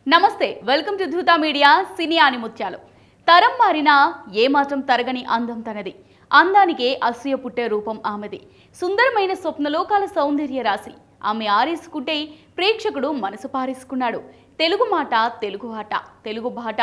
నమస్తే, welcome to ధృత media. సినీ ఆనిముత్యాలు. తరం మారినా ఏమాత్రం తరగని అందం తనది. అందానికే అసూయ పుట్టే రూపం ఆమెది. సుందరమైన స్వప్నలోకాల సౌందర్య రాశి. ఆమె ఆరేసుకుంటే ప్రేక్షకుడు మనసు పారేసుకున్నాడు. తెలుగు మాట, తెలుగు ఆట, తెలుగు బాట,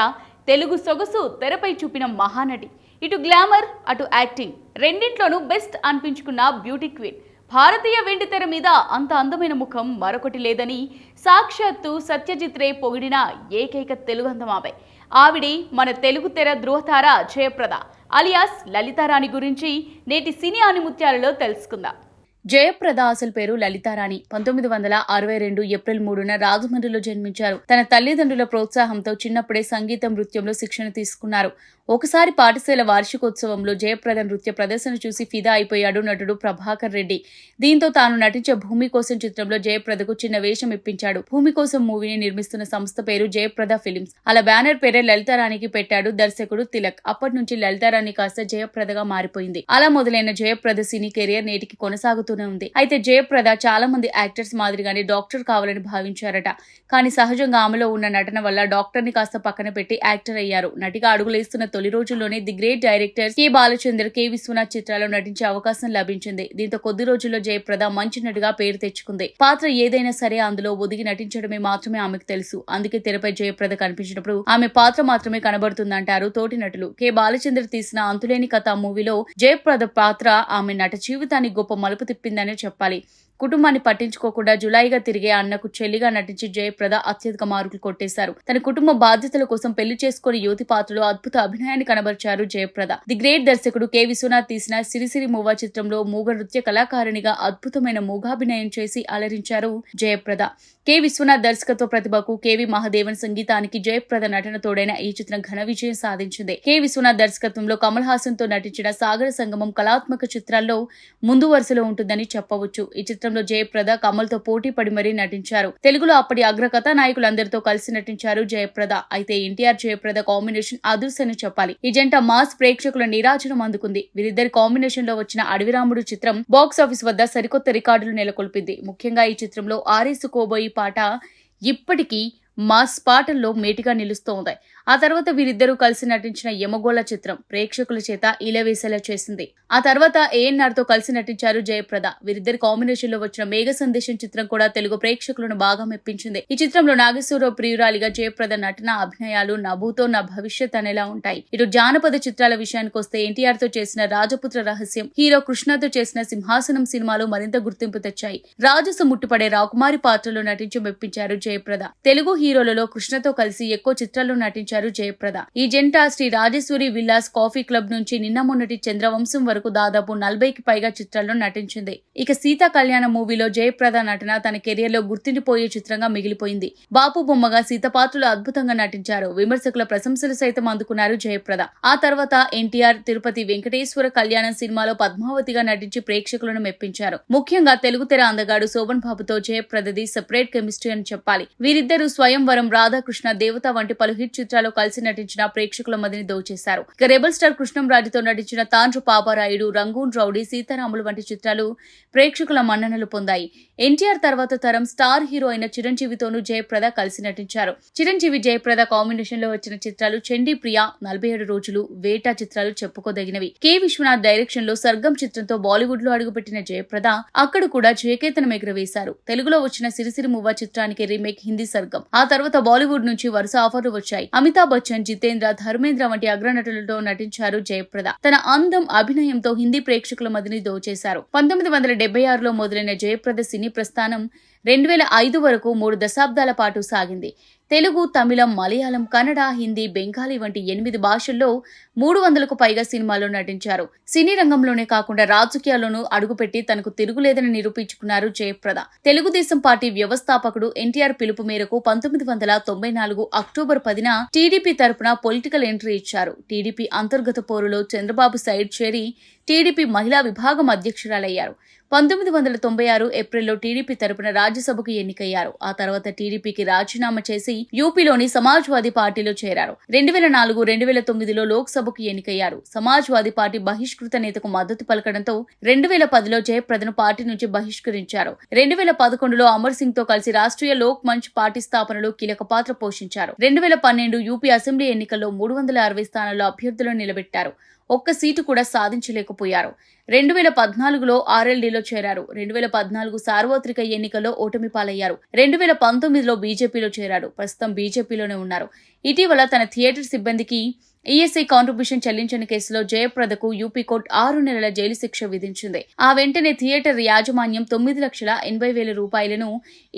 తెలుగు సొగసు తెరపై చూపిన మహానటి. ఇటు గ్లామర్, అటు యాక్టింగ్ రెండింట్లోనూ బెస్ట్ అనిపించుకున్న బ్యూటీ క్వీన్. భారతీయ వెండితెర మీద అంత అందమైన ముఖం మరొకటి లేదని సాక్షాత్తు సత్యజిత్ రే పొగిడిన ఏకైక తెలుగు అందం ఆమె. ఆవిడే మన తెలుగు తెర ధృవతార జయప్రద అలియాస్ లలితారాణి గురించి నేటి సినీ ఆనిముత్యాలలో తెలుసుకుందాం. జయప్రద అసలు పేరు లలితారాణి. 1962 ఏప్రిల్ 3న రాజమండ్రిలో జన్మించారు. తన తల్లిదండ్రుల ప్రోత్సాహంతో చిన్నప్పుడే సంగీతం, నృత్యంలో శిక్షణ తీసుకున్నారు. ఒకసారి పాఠశాల వార్షికోత్సవంలో జయప్రద నృత్య ప్రదర్శన చూసి ఫిదా అయిపోయాడు నటుడు ప్రభాకర్ రెడ్డి. దీంతో తాను నటించే భూమి కోసం చిత్రంలో జయప్రదకు చిన్న వేషం ఇప్పించాడు. భూమి కోసం మూవీని నిర్మిస్తున్న సంస్థ పేరు జయప్రద ఫిలిమ్స్. అలా బ్యానర్ పేరే లలితారాణికి పెట్టాడు దర్శకుడు తిలక్. అప్పటి నుంచి లలితారాణి కాస్త జయప్రదగా మారిపోయింది. అలా మొదలైన జయప్రద సినీ కెరియర్ నేటికి కొనసాగుతూనే ఉంది. అయితే జయప్రద చాలా మంది యాక్టర్స్ మాదిరిగానే డాక్టర్ కావాలని భావించారట. కానీ సహజంగా ఆమెలో ఉన్న నటన వల్ల డాక్టర్ ని కాస్త పక్కన పెట్టి యాక్టర్ అయ్యారు. నటిగా అడుగులేస్తున్న తొలి రోజుల్లోనే the great director K Balachander, K Viswanath చిత్రాల్లో నటించే అవకాశం లభించింది. దీంతో కొద్ది రోజుల్లో జయప్రద మంచి నటిగా పేరు తెచ్చుకుంది. పాత్ర ఏదైనా సరే అందులో ఒదిగి నటించడమే మాత్రమే ఆమెకు తెలుసు. అందుకే తెరపై జయప్రద కనిపించినప్పుడు ఆమె పాత్ర మాత్రమే కనబడుతుందంటారు తోటి నటులు. కె బాలచందర్ తీసిన అంతులేని కథ మూవీలో జయప్రద పాత్ర ఆమె నట జీవితాన్ని గొప్ప మలుపు తిప్పిందనే చెప్పాలి. కుటుంబాన్ని పట్టించుకోకుండా జులాయిగా తిరిగే అన్నకు చెల్లిగా నటించి జయప్రద అత్యధిక మార్కులు కొట్టేశారు. తన కుటుంబ బాధ్యతల కోసం పెళ్లి చేసుకుని యువతి పాత్రలో అద్భుత అభినయాన్ని కనబరిచారు జయప్రద. ది గ్రేట్ దర్శకుడు కె విశ్వనాథ్ తీసిన సిరిసిరి మూవా చిత్రంలో మూగ నృత్య కళాకారిణిగా అద్భుతమైన మూగాభినయం చేసి అలరించారు జయప్రద. కె విశ్వనాథ్ దర్శకత్వ ప్రతిభకు కెవి మహాదేవన్ సంగీతానికి జయప్రద నటన తోడైన ఈ చిత్రం ఘన విజయం సాధించింది. కె విశ్వనాథ్ దర్శకత్వంలో కమల్ హాసన్ తో నటించిన సాగర సంగమం కళాత్మక చిత్రాల్లో ముందు వరుసలో ఉంటుందని చెప్పవచ్చు. ఈ చిత్రంలో జయప్రద కమల్ తో పోటీ పడి మరీ నటించారు. తెలుగులో అప్పటి అగ్ర కథానాయకులందరితో కలిసి నటించారు జయప్రద. అయితే ఎన్టీఆర్ జయప్రద కాంబినేషన్ అదుర్సని చెప్పాలి. ఈ జంట మాస్ ప్రేక్షకుల నీరాజనం అందుకుంది. వీరిద్దరి కాంబినేషన్ లో వచ్చిన అడవిరాముడు చిత్రం బాక్స్ ఆఫీస్ వద్ద సరికొత్త రికార్డులు నెలకొల్పింది. ముఖ్యంగా ఈ చిత్రంలో ఆరేసుకోబోయి పాట ఇప్పటికీ మాస్ పాటల్లో మేటిగా నిలుస్తోంది. ఆ తర్వాత వీరిద్దరూ కలిసి నటించిన యమగోళ చిత్రం ప్రేక్షకుల చేత ఇలవేసేలా చేసింది. ఆ తర్వాత ఏఎన్ఆర్ తో కలిసి నటించారు జయప్రద. వీరిద్దరి కాంబినేషన్ లో వచ్చిన మేఘ సందేశం చిత్రం కూడా తెలుగు ప్రేక్షకులను బాగా మెప్పించింది. ఈ చిత్రంలో నాగేశ్వరరావు ప్రియురాలిగా జయప్రద నటన, అభినయాలు నభూతో నా భవిష్యత్ అనేలా ఉంటాయి. ఇటు జానపద చిత్రాల విషయానికి వస్తే ఎన్టీఆర్ తో చేసిన రాజపుత్ర రహస్యం, హీరో కృష్ణతో చేసిన సింహాసనం సినిమాలు మరింత గుర్తింపు తెచ్చాయి. రాజసు ముట్టుపడే రాకుమారి పాత్రలో నటించి మెప్పించారు జయప్రద. తెలుగు హీరోలలో కృష్ణతో కలిసి ఎక్కువ చిత్రాల్లో నటించారు జయప్రద. ఈ జంట శ్రీ రాజేశ్వరి విల్లాస్ కాఫీ క్లబ్ నుంచి నిన్న మొన్నటి చంద్రవంశం వరకు దాదాపు 40కి పైగా చిత్రాల్లో నటించింది. ఇక సీతా కళ్యాణ మూవీలో జయప్రద నటన తన కెరియర్ లో గుర్తుండిపోయే చిత్రంగా మిగిలిపోయింది. బాపు బొమ్మగా సీత పాత్రలో అద్భుతంగా నటించారు. విమర్శకుల ప్రశంసలు సైతం అందుకున్నారు జయప్రద. ఆ తర్వాత ఎన్టీఆర్ తిరుపతి వెంకటేశ్వర కళ్యాణం సినిమాలో పద్మావతిగా నటించి ప్రేక్షకులను మెప్పించారు. ముఖ్యంగా తెలుగు తెర అందగాడు శోభన్ బాబుతో జయప్రదది సెపరేట్ కెమిస్ట్రీ అని చెప్పాలి. వీరిద్దరూ స్వయంవరం, రాధాకృష్ణ, దేవత వంటి పలు హిట్ చిత్రాల్లో కలిసి నటించిన ప్రేక్షకుల మదిని దోచేశారు. ఇక రెబల్ స్టార్ కృష్ణంరాజుతో నటించిన తాండ్రు పాపారాయుడు, రంగూన్ రౌడీ, సీతారాములు వంటి చిత్రాలు ప్రేక్షకుల మన్ననలు పొందాయి. ఎన్టీఆర్ తర్వాత తరం స్టార్ హీరో అయిన చిరంజీవితోనూ జయప్రద కలిసి నటించారు. చిరంజీవి జయప్రద కాంబినేషన్ లో వచ్చిన చిత్రాలు చండీ ప్రియ, 47 రోజులు, వేటా చిత్రాలు చెప్పుకోదగినవి. కె విశ్వనాథ్ డైరెక్షన్ లో సర్గం చిత్రంతో బాలీవుడ్ లో అడుగుపెట్టిన జయప్రద అక్కడ కూడా జయకేతనం ఎగురవేశారు. తెలుగులో వచ్చిన సిరిసిరి మూవా చిత్రానికి రీమేక్ హిందీ సర్గం. ఆ తర్వాత బాలీవుడ్ నుంచి వరుస ఆఫర్లు వచ్చాయి. అమితాబ్ బచ్చన్, జితేంద్ర, ధర్మేంద్ర వంటి అగ్రనటులతో నటించారు జయప్రద. తన అందం, అభినయంతో హిందీ ప్రేక్షకుల మదిని దోచేశారు. 1976లో మొదలైన జయప్రద సినీ ప్రస్థానం 2005 వరకు 3 దశాబ్దాల పాటు సాగింది. తెలుగు, తమిళం, మలయాళం, కన్నడ, హిందీ, బెంగాలీ వంటి 8 భాషల్లో 300కు పైగా సినిమాల్లో నటించారు. సినీ రంగంలోనే కాకుండా రాజకీయాల్లోనూ అడుగుపెట్టి తనకు తిరుగులేదని నిరూపించుకున్నారు జయప్రద. తెలుగుదేశం పార్టీ వ్యవస్థాపకుడు ఎన్టీఆర్ పిలుపు మేరకు 1994 అక్టోబర్ 10న టీడీపీ తరపున పొలిటికల్ ఎంట్రీ ఇచ్చారు. టీడీపీ అంతర్గత పోరులో చంద్రబాబు సైడ్ చేరి టీడీపీ మహిళా విభాగం అధ్యక్షురాలయ్యారు. 1996 ఏప్రిల్లో టీడీపీ తరపున రాజ్యసభకు ఎన్నికయ్యారు. ఆ తర్వాత టీడీపీకి రాజీనామా చేసి యూపీలోని సమాజ్వాదీ పార్టీలో చేరారు. 2004, 2009లో లోక్సభకు ఎన్నికయ్యారు. సమాజ్వాదీ పార్టీ బహిష్కృత నేతకు మద్దతు పలకడంతో 2010లో జయప్రదను పార్టీ నుంచి బహిష్కరించారు. 2011లో అమర్ సింగ్ తో కలిసి రాష్ట్రీయ లోక్ మంచ్ పార్టీ స్థాపనలో కీలక పాత్ర పోషించారు. 2012 యూపీ అసెంబ్లీ ఎన్నికల్లో 360 స్థానాల్లో అభ్యర్థులను నిలబెట్టారు. ఒక్క సీటు కూడా సాధించలేకపోయారు. 2014లో ఆర్ఎల్డీలో చేరారు. 2014 సార్వత్రిక ఎన్నికల్లో ఓటమి పాలయ్యారు. 2019లో బీజేపీలో చేరారు. ప్రస్తుతం బీజేపీలోనే ఉన్నారు. ఇటీవల తన థియేటర్ సిబ్బందికి ఈఎస్ఐ కాంట్రిబ్యూషన్ చెల్లించిన కేసులో జయప్రదకు యూపీ కోర్టు 6 నెలల జైలు శిక్ష విధించింది. ఆ వెంటనే థియేటర్ యాజమాన్యం 9,80,000 రూపాయలను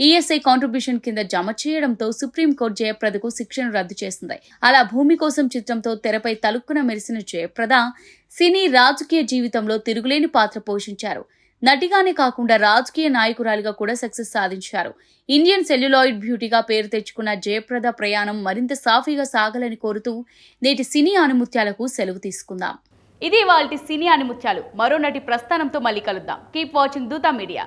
ఈఎస్ఐ కాంట్రిబ్యూషన్ కింద జమ చేయడంతో సుప్రీంకోర్టు జయప్రదకు శిక్షను రద్దు చేసింది. అలా భూమి కోసం చిత్రంతో తెరపై తలుక్కున మెరిసిన జయప్రద సినీ రాజకీయ జీవితంలో తిరుగులేని పాత్ర పోషించారు. నటిగానే కాకుండా రాజకీయ నాయకురాలిగా కూడా సక్సెస్ సాధించారు. ఇండియన్ సెల్యులాయిడ్ బ్యూటీగా పేరు తెచ్చుకున్న జయప్రద ప్రయాణం మరింత సాఫీగా సాగాలని కోరుతూ నేటి సినీ ఆణిముత్యాలకు సెలవు తీసుకుందాం. ఇది ఇవాల్టి సినీ ఆణిముత్యాలు. మరో నటి ప్రస్థానంతో మళ్ళీ కలుద్దాం. Keep watching Dootha media.